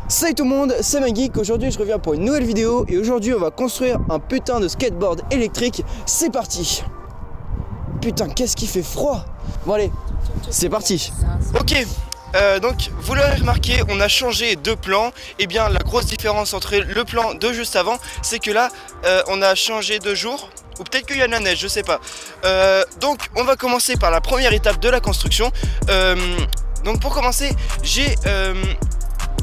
Salut tout le monde, c'est Maggeek. Aujourd'hui je reviens pour une nouvelle vidéo et aujourd'hui on va construire un putain de skateboard électrique. C'est parti. Putain, qu'est-ce qui fait froid. Bon allez, c'est parti. Ok, donc vous l'aurez remarqué, on a changé de plan. Et bien la grosse différence entre le plan de juste avant, c'est que là on a changé de jour. Ou peut-être qu'il y a de la neige, je sais pas. Donc on va commencer par la première étape de la construction. Donc pour commencer, j'ai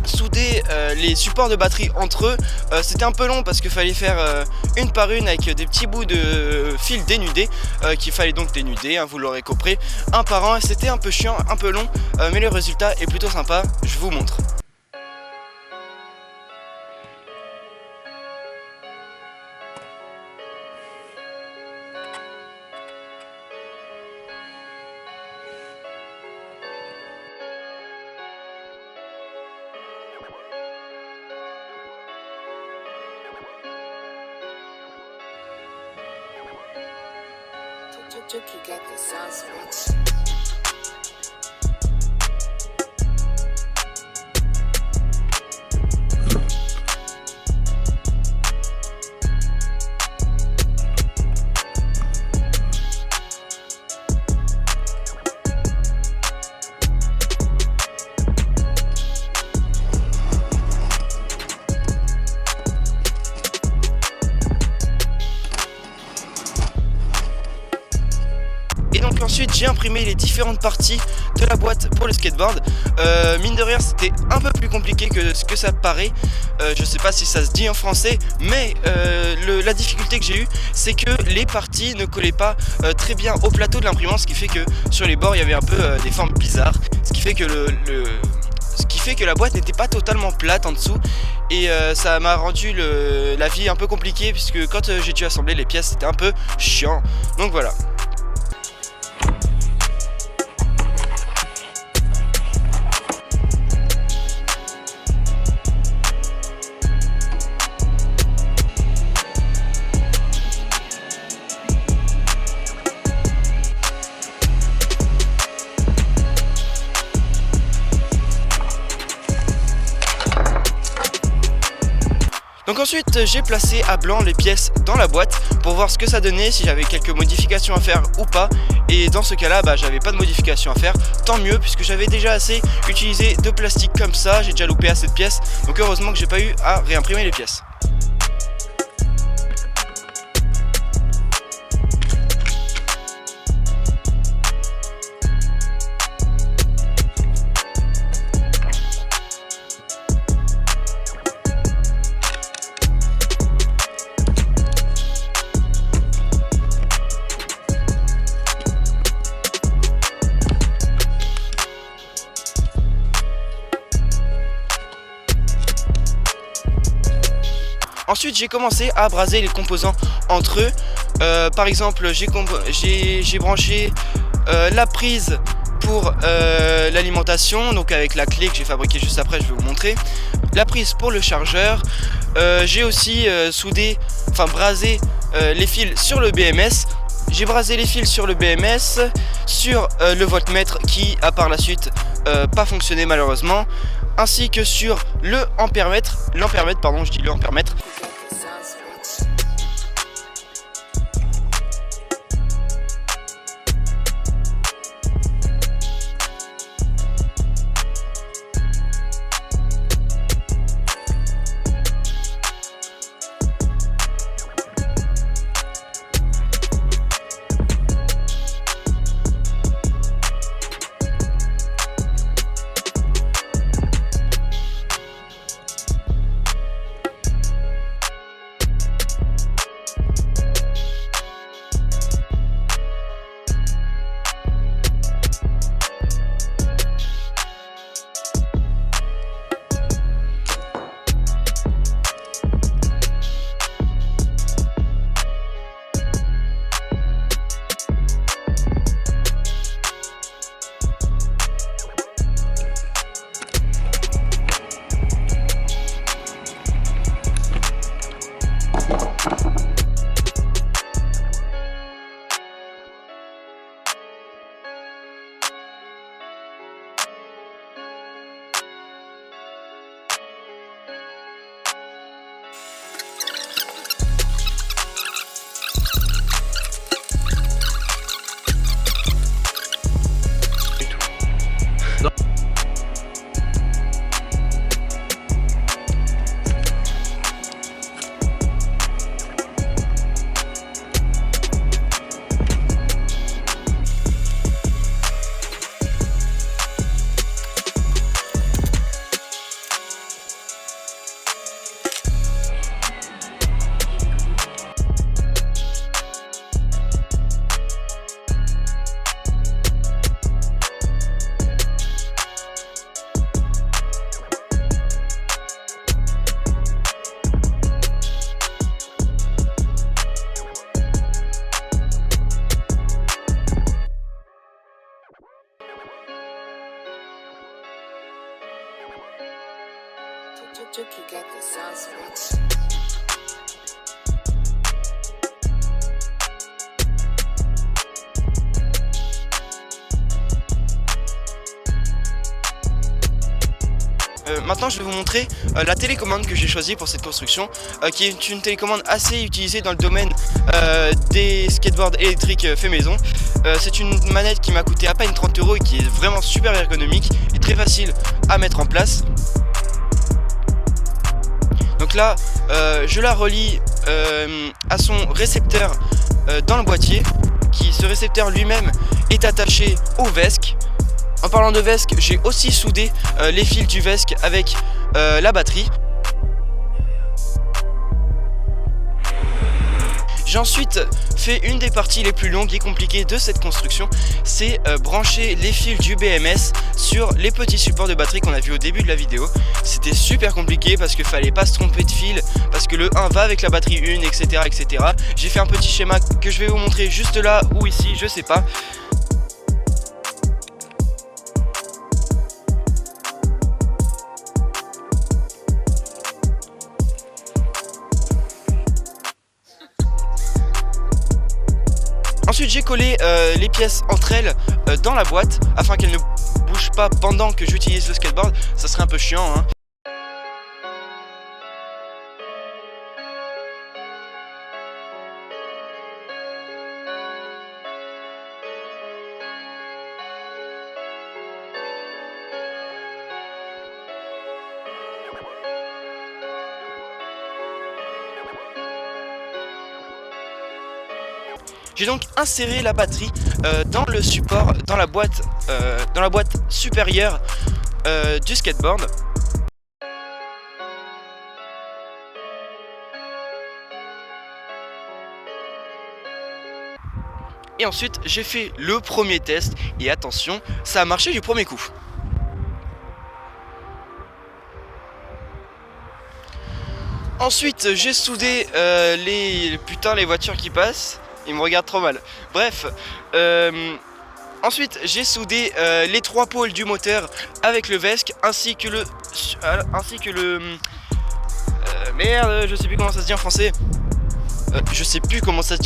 soudé les supports de batterie entre eux. C'était un peu long parce qu'il fallait faire une par une avec des petits bouts de fil dénudés qu'il fallait donc dénuder, hein, vous l'aurez compris, un par un. C'était un peu chiant, un peu long, mais le résultat est plutôt sympa, je vous montre. You got the sauce, bitch. Ensuite j'ai imprimé les différentes parties de la boîte pour le skateboard. Mine de rien c'était un peu plus compliqué que ce que ça paraît. Je sais pas si ça se dit en français, mais la difficulté que j'ai eue, c'est que les parties ne collaient pas très bien au plateau de l'imprimante, ce qui fait que sur les bords il y avait un peu des formes bizarres, ce qui fait que la boîte n'était pas totalement plate en dessous. Et ça m'a rendu la vie un peu compliquée, puisque quand j'ai dû assembler les pièces c'était un peu chiant. Donc voilà. Donc ensuite j'ai placé à blanc les pièces dans la boîte pour voir ce que ça donnait, si j'avais quelques modifications à faire ou pas. Et dans ce cas là j'avais pas de modifications à faire, tant mieux, puisque j'avais déjà assez utilisé de plastique comme ça, j'ai déjà loupé assez de pièces. Donc heureusement que j'ai pas eu à réimprimer les pièces. Ensuite j'ai commencé à braser les composants entre eux. Par exemple j'ai branché la prise pour l'alimentation, donc avec la clé que j'ai fabriquée juste après, je vais vous montrer. La prise pour le chargeur. J'ai aussi brasé les fils sur le BMS. J'ai brasé les fils sur le BMS, sur le voltmètre qui a par la suite pas fonctionné malheureusement, ainsi que sur l'ampèremètre, pardon, je dis le ampèremètre. Chucky got the sauce, bitch. Maintenant je vais vous montrer la télécommande que j'ai choisie pour cette construction, qui est une télécommande assez utilisée dans le domaine des skateboards électriques fait maison. C'est une manette qui m'a coûté à peine 30 € et qui est vraiment super ergonomique et très facile à mettre en place. Donc là je la relie à son récepteur dans le boîtier, ce récepteur lui-même est attaché au VESC. En parlant de VESC, j'ai aussi soudé les fils du VESC avec la batterie. J'ai ensuite fait une des parties les plus longues et compliquées de cette construction, c'est brancher les fils du BMS sur les petits supports de batterie qu'on a vu au début de la vidéo. C'était super compliqué parce qu'il fallait pas se tromper de fil, parce que le 1 va avec la batterie 1, etc. etc. J'ai fait un petit schéma que je vais vous montrer juste là ou ici, je sais pas. Ensuite j'ai collé les pièces entre elles dans la boîte afin qu'elles ne bougent pas pendant que j'utilise le skateboard, ça serait un peu chiant hein. J'ai donc inséré la batterie dans le support, dans la boîte supérieure du skateboard. Et ensuite j'ai fait le premier test et attention, ça a marché du premier coup. Ensuite j'ai soudé les voitures qui passent. Il me regarde trop mal. Bref, ensuite j'ai soudé les 3 pôles du moteur avec le VESC ainsi que le merde, je sais plus comment ça se dit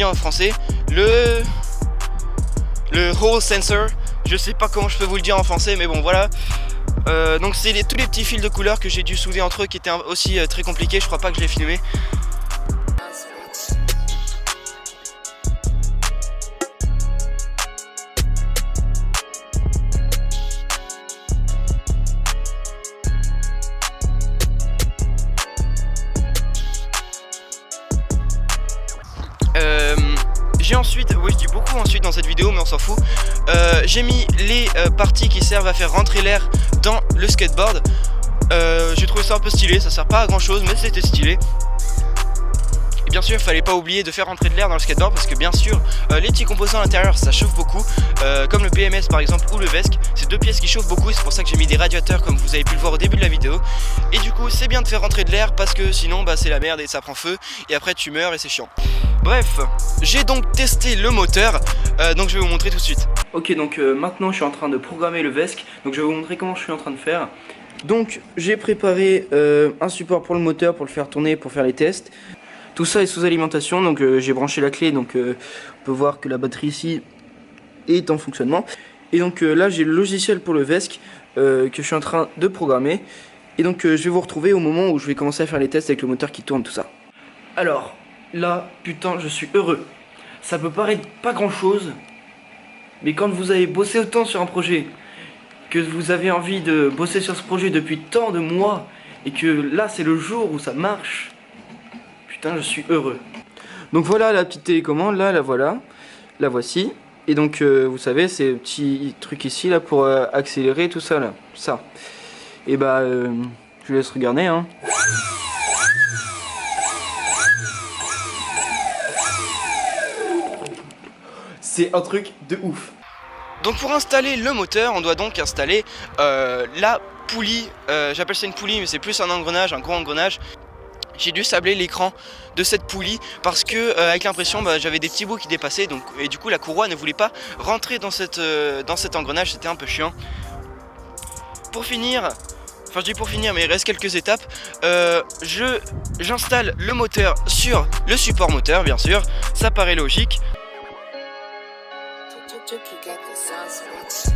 en français. Le hole sensor. Je sais pas comment je peux vous le dire en français, mais bon voilà. Donc c'est tous les petits fils de couleur que j'ai dû souder entre eux qui étaient aussi très compliqués. Je crois pas que je l'ai filmé. J'ai ensuite, oui je dis beaucoup ensuite dans cette vidéo mais on s'en fout, j'ai mis les parties qui servent à faire rentrer l'air dans le skateboard. J'ai trouvé ça un peu stylé, ça sert pas à grand chose mais c'était stylé. Et bien sûr il fallait pas oublier de faire rentrer de l'air dans le skateboard parce que bien sûr les petits composants à l'intérieur ça chauffe beaucoup, comme le BMS par exemple ou le VESC, c'est 2 pièces qui chauffent beaucoup et c'est pour ça que j'ai mis des radiateurs comme vous avez pu le voir au début de la vidéo. Et du coup c'est bien de faire rentrer de l'air parce que sinon bah, c'est la merde et ça prend feu et après tu meurs et c'est chiant. Bref, j'ai donc testé le moteur, donc je vais vous montrer tout de suite. Ok, donc maintenant je suis en train de programmer le VESC, donc je vais vous montrer comment je suis en train de faire. Donc j'ai préparé un support pour le moteur, pour le faire tourner, pour faire les tests. Tout ça est sous alimentation, donc j'ai branché la clé, donc on peut voir que la batterie ici est en fonctionnement. Et donc là j'ai le logiciel pour le VESC que je suis en train de programmer. Et donc je vais vous retrouver au moment où je vais commencer à faire les tests avec le moteur qui tourne, tout ça. Alors... là, putain, je suis heureux. Ça peut paraître pas grand chose, mais quand vous avez bossé autant sur un projet, que vous avez envie de bosser sur ce projet depuis tant de mois, et que là c'est le jour où ça marche, putain, je suis heureux. Donc voilà la petite télécommande, là, la voilà, la voici. Et donc vous savez, ces petits trucs ici là pour accélérer tout ça là, ça. Et bah, je vous laisse regarder hein. C'est un truc de ouf. Donc pour installer le moteur, on doit donc installer la poulie. J'appelle ça une poulie, mais c'est plus un engrenage, un gros engrenage. J'ai dû sabler l'écran de cette poulie parce que avec l'impression j'avais des petits bouts qui dépassaient donc, et du coup la courroie ne voulait pas rentrer dans cet engrenage, c'était un peu chiant. Pour finir, enfin je dis pour finir mais il reste quelques étapes, j'installe le moteur sur le support moteur bien sûr, ça paraît logique. You get the sound switch.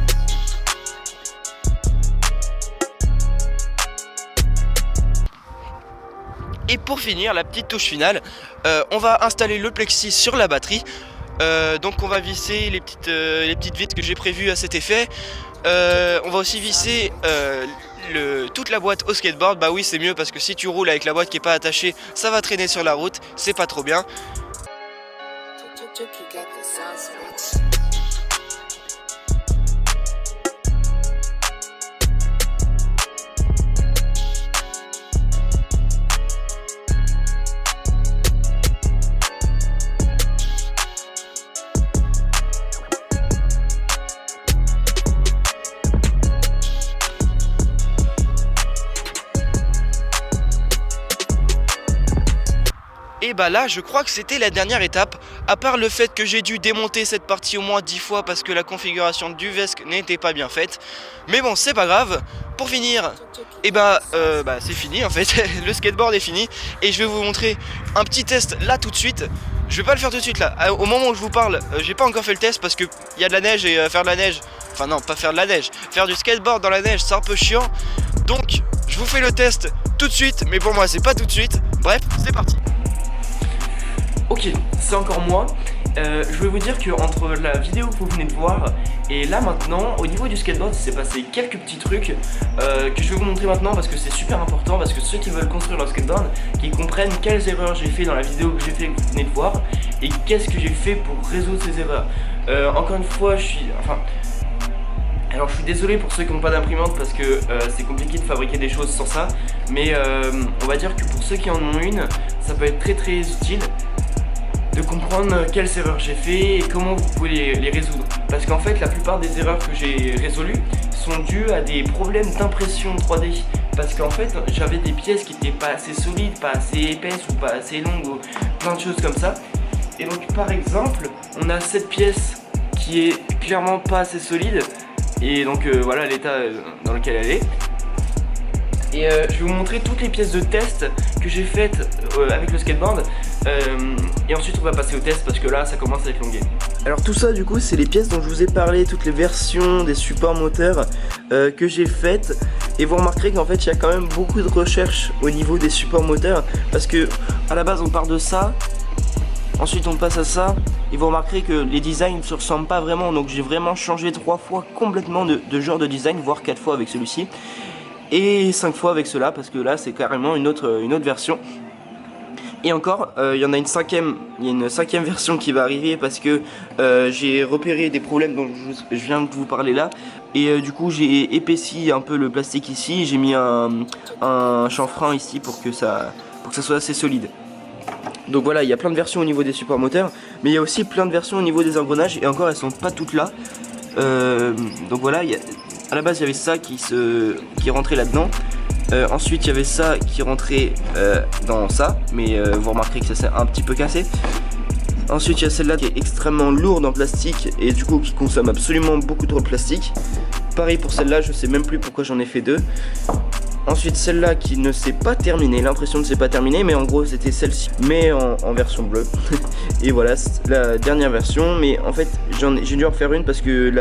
Et pour finir, la petite touche finale, on va installer le plexi sur la batterie. Donc on va visser les petites vis que j'ai prévues à cet effet. On va aussi visser toute la boîte au skateboard. Bah oui, c'est mieux parce que si tu roules avec la boîte qui est pas attachée, ça va traîner sur la route, c'est pas trop bien. You get the sound switch. Et bah là je crois que c'était la dernière étape, à part le fait que j'ai dû démonter cette partie au moins 10 fois parce que la configuration du VESC n'était pas bien faite. Mais bon, c'est pas grave. Pour finir, et c'est fini en fait, le skateboard est fini. Et je vais vous montrer un petit test là tout de suite. Je vais pas le faire tout de suite là, au moment où je vous parle, j'ai pas encore fait le test parce que il y a de la neige et faire de la neige, enfin non, pas faire de la neige, faire du skateboard dans la neige c'est un peu chiant. Donc je vous fais le test tout de suite, mais pour moi c'est pas tout de suite. Bref, c'est parti. Ok, c'est encore moi. Je vais vous dire que entre la vidéo que vous venez de voir et là maintenant, au niveau du skateboard, il s'est passé quelques petits trucs que je vais vous montrer maintenant parce que c'est super important, parce que ceux qui veulent construire leur skateboard, qu'ils comprennent quelles erreurs j'ai fait dans la vidéo que j'ai fait, que vous venez de voir, et qu'est-ce que j'ai fait pour résoudre ces erreurs. Encore une fois, je suis désolé pour ceux qui n'ont pas d'imprimante parce que c'est compliqué de fabriquer des choses sans ça, mais on va dire que pour ceux qui en ont une, ça peut être très très utile de comprendre quelles erreurs j'ai fait et comment vous pouvez les résoudre. Parce qu'en fait la plupart des erreurs que j'ai résolues sont dues à des problèmes d'impression 3D. Parce qu'en fait j'avais des pièces qui n'étaient pas assez solides, pas assez épaisses ou pas assez longues ou plein de choses comme ça. Et donc par exemple on a cette pièce qui est clairement pas assez solide. Et donc voilà l'état dans lequel elle est. Et je vais vous montrer toutes les pièces de test que j'ai faites avec le skateboard. Et ensuite on va passer au test parce que là ça commence à être longué. Alors tout ça du coup c'est les pièces dont je vous ai parlé, toutes les versions des supports moteurs que j'ai faites. Et vous remarquerez qu'en fait il y a quand même beaucoup de recherches au niveau des supports moteurs. Parce que à la base on part de ça, ensuite on passe à ça. Et vous remarquerez que les designs ne se ressemblent pas vraiment. Donc j'ai vraiment changé 3 fois complètement de genre de design, voire 4 fois avec celui-ci. Et 5 fois avec cela parce que là c'est carrément une autre version. Et encore, il y en a une cinquième version qui va arriver parce que j'ai repéré des problèmes dont je viens de vous parler là. Et du coup j'ai épaissi un peu le plastique ici, j'ai mis un chanfrein ici pour que ça soit assez solide. Donc voilà, il y a plein de versions au niveau des supports moteurs, mais il y a aussi plein de versions au niveau des engrenages et encore elles sont pas toutes là. Donc voilà, à la base il y avait ça qui rentrait là-dedans. Ensuite il y avait ça qui rentrait dans ça, mais vous remarquerez que ça s'est un petit peu cassé. Ensuite il y a celle-là qui est extrêmement lourde en plastique et du coup qui consomme absolument beaucoup trop de plastique. Pareil pour celle-là, je sais même plus pourquoi j'en ai fait 2. Ensuite celle-là qui ne s'est pas terminée, l'impression ne s'est pas terminée, mais en gros c'était celle-ci, mais en version bleue. Et voilà, c'est la dernière version, mais en fait j'ai dû en refaire une parce que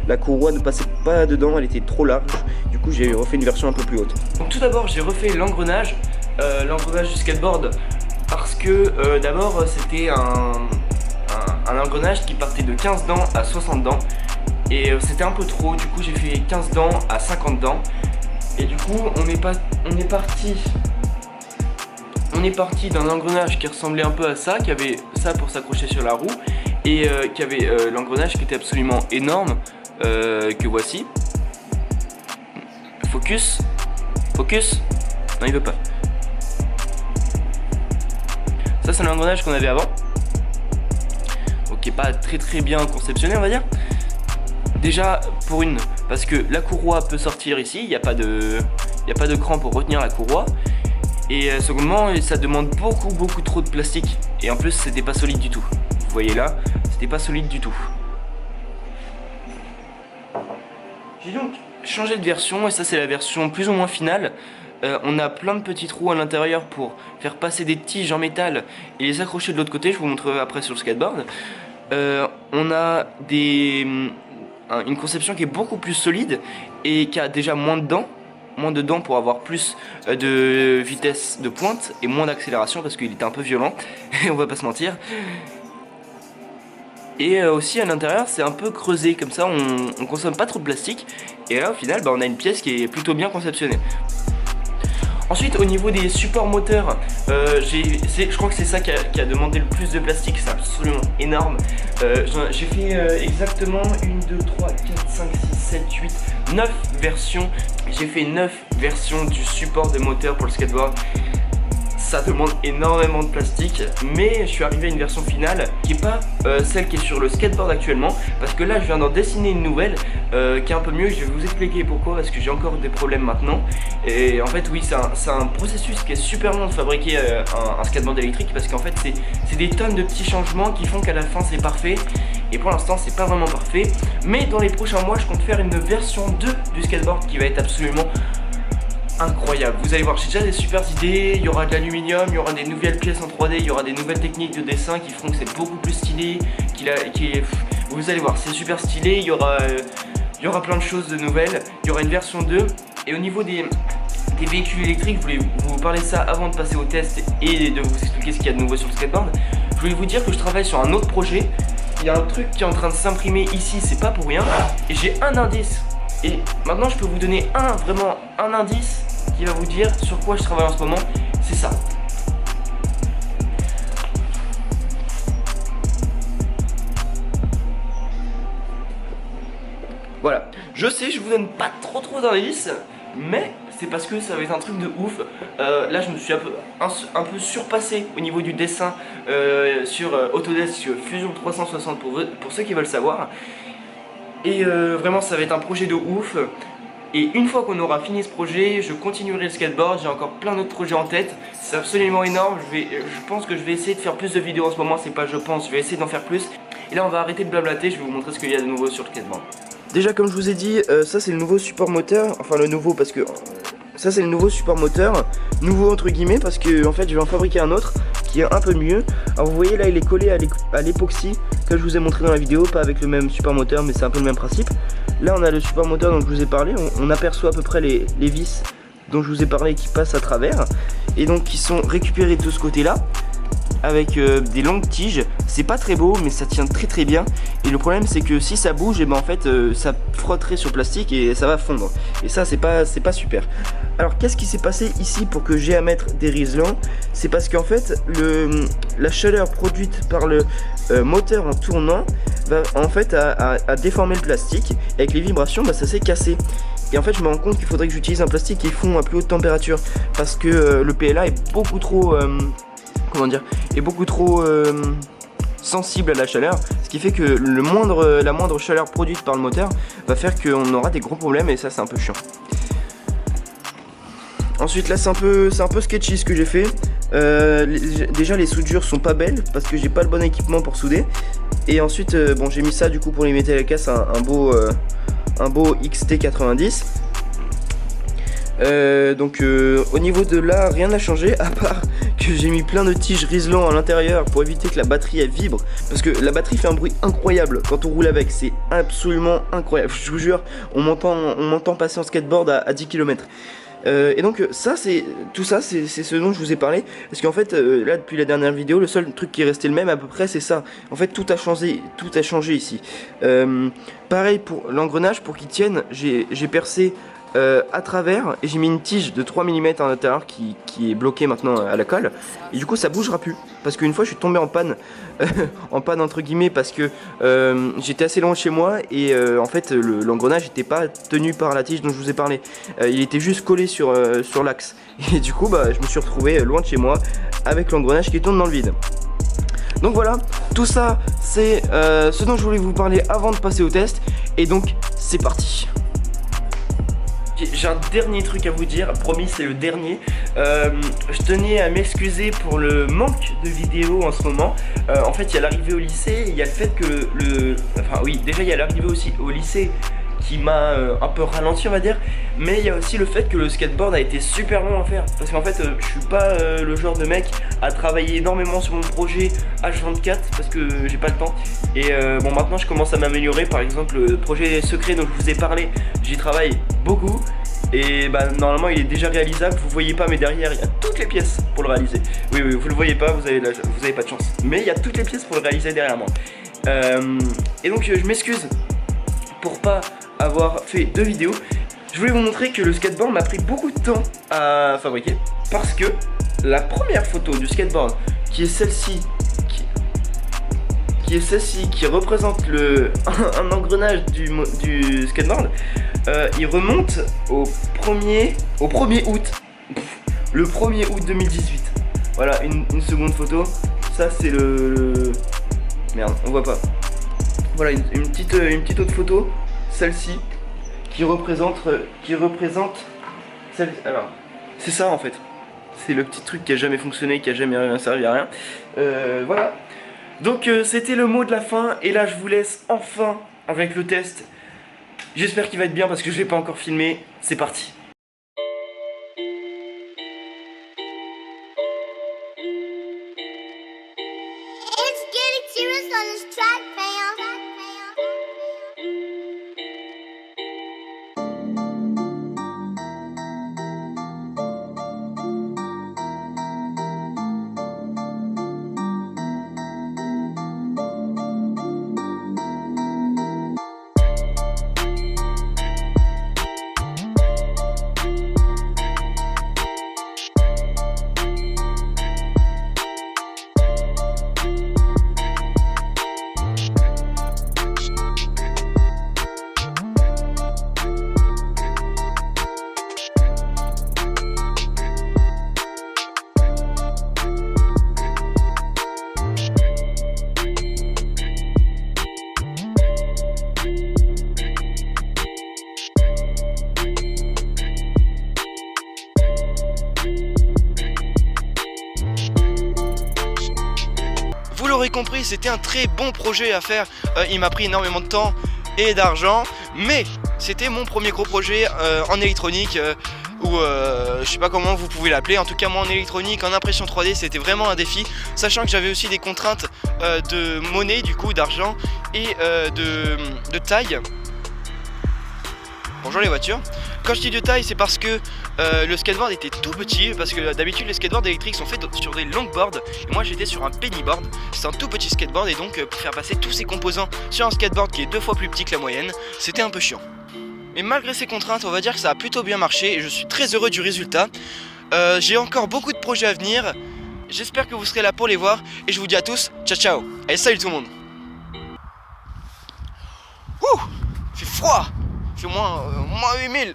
la courroie ne passait pas dedans, elle était trop large. Du coup j'ai refait une version un peu plus haute. Donc tout d'abord j'ai refait l'engrenage du skateboard parce que d'abord c'était un engrenage qui partait de 15 dents à 60 dents. Et c'était un peu trop, du coup j'ai fait 15 dents à 50 dents. Et du coup on est parti d'un engrenage qui ressemblait un peu à ça, qui avait ça pour s'accrocher sur la roue, et qui avait l'engrenage qui était absolument énorme, que voici. Focus. Non, il veut pas. Ça c'est l'engrenage qu'on avait avant. Ok, pas très bien conceptionné on va dire. Déjà pour parce que la courroie peut sortir ici, il n'y a pas de cran pour retenir la courroie. Et secondement, ça demande beaucoup trop de plastique. Et en plus c'était pas solide du tout. Vous voyez là, c'était pas solide du tout. J'ai donc changé de version et ça c'est la version plus ou moins finale. On a plein de petits trous à l'intérieur pour faire passer des tiges en métal et les accrocher de l'autre côté, je vous montrerai après sur le skateboard. On a une conception qui est beaucoup plus solide et qui a déjà moins de dents pour avoir plus de vitesse de pointe et moins d'accélération parce qu'il était un peu violent, et on va pas se mentir. Et aussi à l'intérieur c'est un peu creusé, comme ça on consomme pas trop de plastique, et là au final on a une pièce qui est plutôt bien conceptionnée. Ensuite au niveau des supports moteurs, je crois que c'est ça qui a demandé le plus de plastique, c'est absolument énorme. J'ai fait exactement 1, 2, 3, 4, 5, 6, 7, 8, 9 versions. J'ai fait 9 versions du support de moteur pour le skateboard. Ça demande énormément de plastique, mais je suis arrivé à une version finale qui est pas celle qui est sur le skateboard actuellement, parce que là je viens d'en dessiner une nouvelle qui est un peu mieux. Je vais vous expliquer pourquoi, parce que j'ai encore des problèmes maintenant. Et en fait oui, c'est un processus qui est super long de fabriquer un skateboard électrique, parce qu'en fait c'est des tonnes de petits changements qui font qu'à la fin c'est parfait. Et pour l'instant c'est pas vraiment parfait, mais dans les prochains mois je compte faire une version 2 du skateboard qui va être absolument incroyable. Vous allez voir, j'ai déjà des super idées. Il y aura de l'aluminium, il y aura des nouvelles pièces en 3D, il y aura des nouvelles techniques de dessin qui feront que c'est beaucoup plus stylé, vous allez voir, c'est super stylé. Il y aura plein de choses de nouvelles. Il y aura une version 2. Et au niveau des véhicules électriques, je voulais vous parler de ça avant de passer au test et de vous expliquer ce qu'il y a de nouveau sur le skateboard. Je voulais vous dire que je travaille sur un autre projet. Il y a un truc qui est en train de s'imprimer ici, c'est pas pour rien. Et j'ai un indice. Et maintenant je peux vous donner vraiment un indice qui va vous dire sur quoi je travaille en ce moment. C'est ça. Voilà, je sais, je vous donne pas trop d'indices, mais c'est parce que ça va être un truc de ouf. Là je me suis un peu surpassé au niveau du dessin sur Autodesk Fusion 360 pour ceux qui veulent savoir. Et vraiment ça va être un projet de ouf. Et une fois qu'on aura fini ce projet, je continuerai le skateboard. J'ai encore plein d'autres projets en tête. C'est absolument énorme. Je pense que je vais essayer de faire plus de vidéos en ce moment. C'est pas je pense, je vais essayer d'en faire plus. Et là on va arrêter de blablater, je vais vous montrer ce qu'il y a de nouveau sur le skateboard. Déjà comme je vous ai dit, ça c'est le nouveau support moteur. Enfin le nouveau parce que ça c'est le nouveau support moteur. Nouveau entre guillemets parce que en fait je vais en fabriquer un autre qui est un peu mieux. Alors vous voyez là il est collé à l'époxy que je vous ai montré dans la vidéo, pas avec le même support moteur mais c'est un peu le même principe. Là on a le support moteur dont je vous ai parlé, on aperçoit à peu près les vis dont je vous ai parlé qui passent à travers et donc qui sont récupérées de ce côté là avec des longues tiges. C'est pas très beau mais ça tient très bien, et le problème c'est que si ça bouge et ben en fait ça frotterait sur le plastique et ça va fondre, et ça c'est pas super. Alors qu'est-ce qui s'est passé ici pour que j'ai à mettre des riselants? C'est parce qu'en fait la chaleur produite par le moteur en tournant va en fait à déformer le plastique, et avec les vibrations bah, ça s'est cassé. Et en fait je me rends compte qu'il faudrait que j'utilise un plastique qui fond à plus haute température, parce que le PLA est beaucoup trop sensible à la chaleur, ce qui fait que la moindre chaleur produite par le moteur va faire qu'on aura des gros problèmes, et ça c'est un peu chiant. Ensuite là c'est un peu sketchy ce que j'ai fait. Déjà les soudures sont pas belles parce que j'ai pas le bon équipement pour souder, et ensuite bon j'ai mis ça du coup pour limiter la casse, un beau XT90. Donc au niveau de là rien n'a changé, à part que j'ai mis plein de tiges riselants à l'intérieur pour éviter que la batterie elle vibre, parce que la batterie fait un bruit incroyable quand on roule avec, c'est absolument incroyable, je vous jure, on m'entend passer en skateboard à 10 km. Et donc ça c'est ce dont je vous ai parlé, parce qu'en fait là depuis la dernière vidéo le seul truc qui est resté le même à peu près c'est ça. En fait tout a changé ici. Pareil pour l'engrenage, pour qu'il tienne j'ai percé à travers et j'ai mis une tige de 3 mm à l'intérieur qui est bloquée maintenant à la colle, et du coup ça bougera plus, parce qu'une fois je suis tombé en panne en panne entre guillemets, parce que j'étais assez loin de chez moi, et en fait l'engrenage n'était pas tenu par la tige dont je vous ai parlé, il était juste collé sur l'axe, et du coup bah, je me suis retrouvé loin de chez moi avec l'engrenage qui tourne dans le vide. Donc voilà, tout ça c'est ce dont je voulais vous parler avant de passer au test, et donc c'est parti. J'ai un dernier truc à vous dire, promis c'est le dernier. Je tenais à m'excuser pour le manque de vidéos en ce moment. En fait il y a l'arrivée au lycée, il y a le fait que déjà il y a l'arrivée aussi au lycée qui m'a un peu ralenti, on va dire. Mais il y a aussi le fait que le skateboard a été super long à faire. Parce qu'en fait, je suis pas le genre de mec à travailler énormément sur mon projet H24 parce que j'ai pas le temps. Et bon, maintenant je commence à m'améliorer. Par exemple, le projet secret dont je vous ai parlé, j'y travaille beaucoup. Et bah normalement il est déjà réalisable, vous voyez pas mais derrière il y a toutes les pièces pour le réaliser. Oui vous le voyez pas, vous avez pas de chance. Mais il y a toutes les pièces pour le réaliser derrière moi. Et donc je m'excuse pour pas avoir fait de vidéo. Je voulais vous montrer que le skateboard m'a pris beaucoup de temps à fabriquer. Parce que la première photo du skateboard, qui est celle-ci, qui représente un engrenage du skateboard, il remonte au 1er août. Le 1er août 2018. Voilà, une seconde photo. Ça c'est le... Merde, on voit pas. Voilà, une petite autre photo. Celle-ci, qui représente celle... Alors, c'est ça en fait. C'est le petit truc qui a jamais fonctionné, qui a jamais servi à rien. Voilà. Donc c'était le mot de la fin. Et là je vous laisse enfin avec le test. J'espère qu'il va être bien parce que je l'ai pas encore filmé. C'est parti. It's getting serious on this track, fam. Vous l'aurez compris, c'était un très bon projet à faire. Il m'a pris énormément de temps et d'argent, mais c'était mon premier gros projet en électronique, ou je sais pas comment vous pouvez l'appeler. En tout cas moi en électronique, en impression 3D, c'était vraiment un défi, sachant que j'avais aussi des contraintes de monnaie, du coup d'argent, et de taille. Bonjour les voitures. Quand je dis de taille, c'est parce que le skateboard était tout petit, parce que d'habitude les skateboards électriques sont faits sur des longboards, et moi j'étais sur un pennyboard. C'est un tout petit skateboard, et donc pour faire passer tous ces composants sur un skateboard qui est 2 fois plus petit que la moyenne, c'était un peu chiant. Mais malgré ces contraintes, on va dire que ça a plutôt bien marché, et je suis très heureux du résultat. J'ai encore beaucoup de projets à venir, j'espère que vous serez là pour les voir, et je vous dis à tous, ciao ciao. Allez, salut tout le monde. Ouh, il fait froid, il fait moins 8000.